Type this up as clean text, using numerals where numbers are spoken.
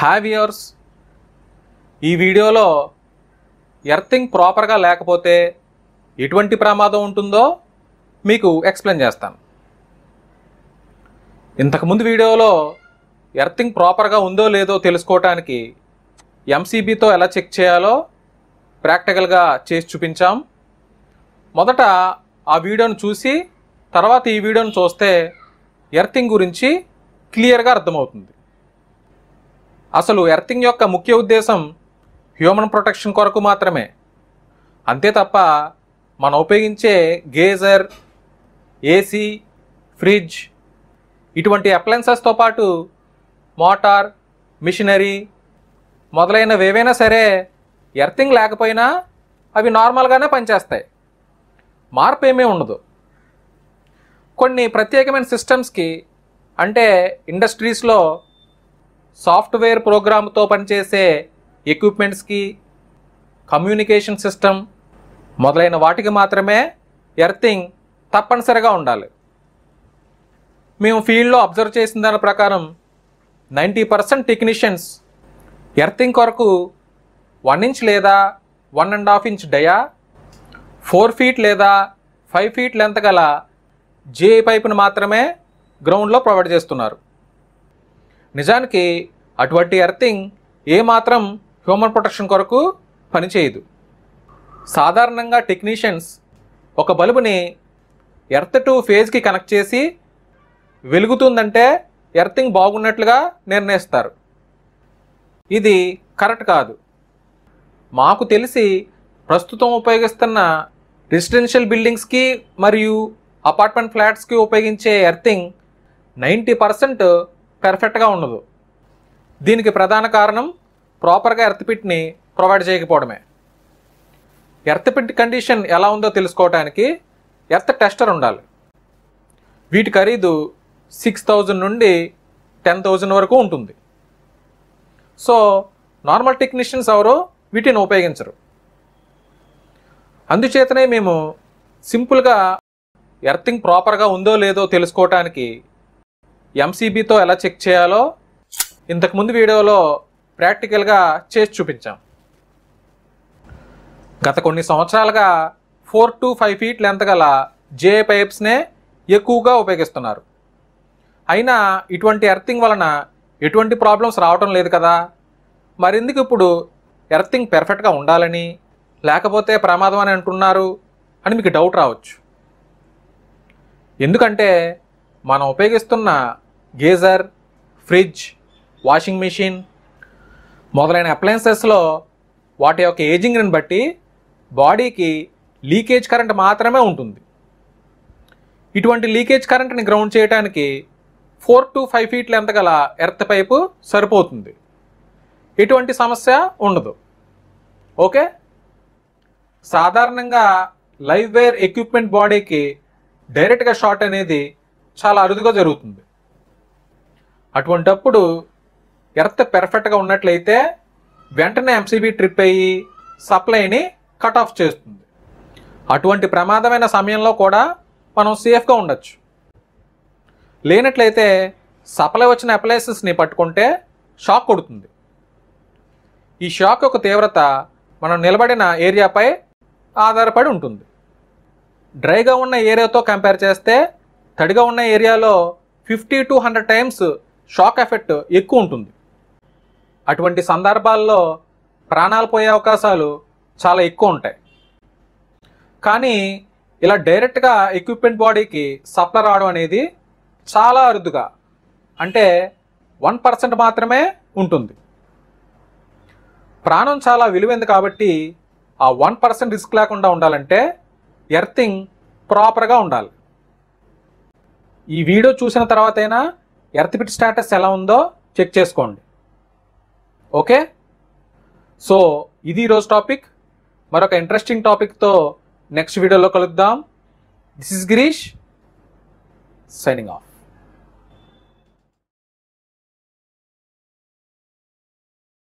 Hi viewers, ఈ వీడియోలో earthing ప్రాపర్గా లేకపోతే ఎటువంటి ప్రమాదం ఉంటుందో మీకు ఎక్స్ప్లెయిన్ చేస్తాను. ఇంతకుముందు వీడియోలో ఎర్తింగ్ ప్రాపర్గా ఉందో లేదో తెలుసుకోవటానికి ఎంసీబీతో ఎలా చెక్ చేయాలో ప్రాక్టికల్గా చేసి చూపించాం. మొదట ఆ వీడియోను చూసి తర్వాత ఈ వీడియోను చూస్తే ఎర్తింగ్ గురించి క్లియర్గా అర్థమవుతుంది. అసలు ఎర్తింగ్ యొక్క ముఖ్య ఉద్దేశం హ్యూమన్ ప్రొటెక్షన్ కొరకు మాత్రమే. అంతే తప్ప మనం ఉపయోగించే గేజర్, ఏసీ, ఫ్రిడ్జ్ ఇటువంటి అప్లయన్సెస్తో పాటు మోటార్, మిషనరీ మొదలైనవి ఏవైనా సరే ఎర్తింగ్ లేకపోయినా అవి నార్మల్గానే పనిచేస్తాయి. మార్పు ఏమీ ఉండదు. కొన్ని ప్రత్యేకమైన సిస్టమ్స్కి, అంటే ఇండస్ట్రీస్లో సాఫ్ట్వేర్ ప్రోగ్రామ్తో పనిచేసే ఎక్విప్మెంట్స్కి, కమ్యూనికేషన్ సిస్టమ్ మొదలైన వాటికి మాత్రమే ఎర్తింగ్ తప్పనిసరిగా ఉండాలి. మేము ఫీల్డ్లో అబ్జర్వ్ చేసిన దాని ప్రకారం 90% టెక్నీషియన్స్ ఎర్తింగ్ కొరకు 1 ఇంచ్ లేదా 1.5 ఇంచ్ డయా, 4 ఫీట్ లేదా 5 ఫీట్ లెంత్ గల జే పైపును మాత్రమే గ్రౌండ్లో ప్రొవైడ్ చేస్తున్నారు. నిజానికి అటువంటి ఎర్తింగ్ ఏమాత్రం హ్యూమన్ ప్రొటెక్షన్ కొరకు పనిచేయదు. సాధారణంగా టెక్నీషియన్స్ ఒక బల్బుని ఎర్త్ టు ఫేజ్కి కనెక్ట్ చేసి వెలుగుతుందంటే ఎర్తింగ్ బాగున్నట్లుగా నిర్ణయిస్తారు. ఇది కరెక్ట్ కాదు. మాకు తెలిసి ప్రస్తుతం ఉపయోగిస్తున్న రెసిడెన్షియల్ బిల్డింగ్స్కి మరియు అపార్ట్మెంట్ ఫ్లాట్స్కి ఉపయోగించే ఎర్తింగ్ 90% పర్ఫెక్ట్గా ఉండదు. దీనికి ప్రధాన కారణం ప్రాపర్గా ఎర్త్ పిట్ని ప్రొవైడ్ చేయకపోవడమే. ఎర్త్ పిట్ కండిషన్ ఎలా ఉందో తెలుసుకోవడానికి ఎర్త్ టెస్టర్ ఉండాలి. వీటి ఖరీదు 6,000 నుండి 10,000 వరకు ఉంటుంది. సో నార్మల్ టెక్నీషియన్స్ ఎవరు వీటిని ఉపయోగించరు. అందుచేతనే మేము సింపుల్గా ఎర్తింగ్ ప్రాపర్గా ఉందో లేదో తెలుసుకోవటానికి ఎంసీబీతో ఎలా చెక్ చేయాలో ఇంతకుముందు వీడియోలో ప్రాక్టికల్గా చేసి చూపించాం. గత కొన్ని సంవత్సరాలుగా 4 to 5 ఫీట్ లెంత్ గల జే పైప్స్నే ఎక్కువగా ఉపయోగిస్తున్నారు. అయినా ఇటువంటి ఎర్తింగ్ వలన ఎటువంటి ప్రాబ్లమ్స్ రావటం లేదు కదా, మరెందుకు ఇప్పుడు ఎర్తింగ్ పెర్ఫెక్ట్గా ఉండాలని లేకపోతే ప్రమాదం అని అంటున్నారు అని మీకు డౌట్ రావచ్చు. ఎందుకంటే మనం ఉపయోగిస్తున్న గేజర్, ఫ్రిడ్జ్, వాషింగ్ మిషన్ మొదలైన అప్లయన్సెస్లో వాటి యొక్క ఏజింగ్ని బట్టి బాడీకి లీకేజ్ కరెంట్ మాత్రమే ఉంటుంది. ఇటువంటి లీకేజ్ కరెంట్ని గ్రౌండ్ చేయడానికి 4 to 5 ఫీట్ లెంత్ గల ఎర్త్ పైపు సరిపోతుంది. ఎటువంటి సమస్య ఉండదు. ఓకే, సాధారణంగా లైవ్ వైర్ ఎక్విప్మెంట్ బాడీకి డైరెక్ట్గా షార్ట్ అనేది చాలా అరుదుగా జరుగుతుంది. అటువంటప్పుడు ఎర్త్ పెర్ఫెక్ట్గా ఉన్నట్లయితే వెంటనే ఎంసీబీ ట్రిప్ అయ్యి సప్లైని కట్ ఆఫ్ చేస్తుంది. అటువంటి ప్రమాదమైన సమయంలో కూడా మనం సేఫ్గా ఉండొచ్చు. లేనట్లయితే సప్లై వచ్చిన అప్లయన్సెస్ని పట్టుకుంటే షాక్ కొడుతుంది. ఈ షాక్ యొక్క తీవ్రత మనం నిలబడిన ఏరియాపై ఆధారపడి ఉంటుంది. డ్రైగా ఉన్న ఏరియాతో కంపేర్ చేస్తే తడిగా ఉన్న ఏరియాలో 50 to 100 టైమ్స్ షాక్ ఎఫెక్ట్ ఎక్కువ ఉంటుంది. అటువంటి సందర్భాల్లో ప్రాణాలు పోయే అవకాశాలు చాలా ఎక్కువ ఉంటాయి. కానీ ఇలా డైరెక్ట్గా ఎక్విప్మెంట్ బాడీకి సప్లై రావడం అనేది చాలా అరుదుగా, అంటే 1% మాత్రమే ఉంటుంది. ప్రాణం చాలా విలువైంది కాబట్టి ఆ 1% రిస్క్ లేకుండా ఉండాలంటే ఎర్తింగ్ ప్రాపర్గా ఉండాలి. ఈ వీడియో చూసిన తర్వాతైనా ఎర్త్ పిట్ స్టేటస్ ఎలా ఉందో చెక్ చేసుకోండి. ఓకే, సో ఇది ఈరోజు టాపిక్. మరొక ఇంట్రెస్టింగ్ టాపిక్తో నెక్స్ట్ వీడియోలో కలుద్దాం. This is Girish signing off.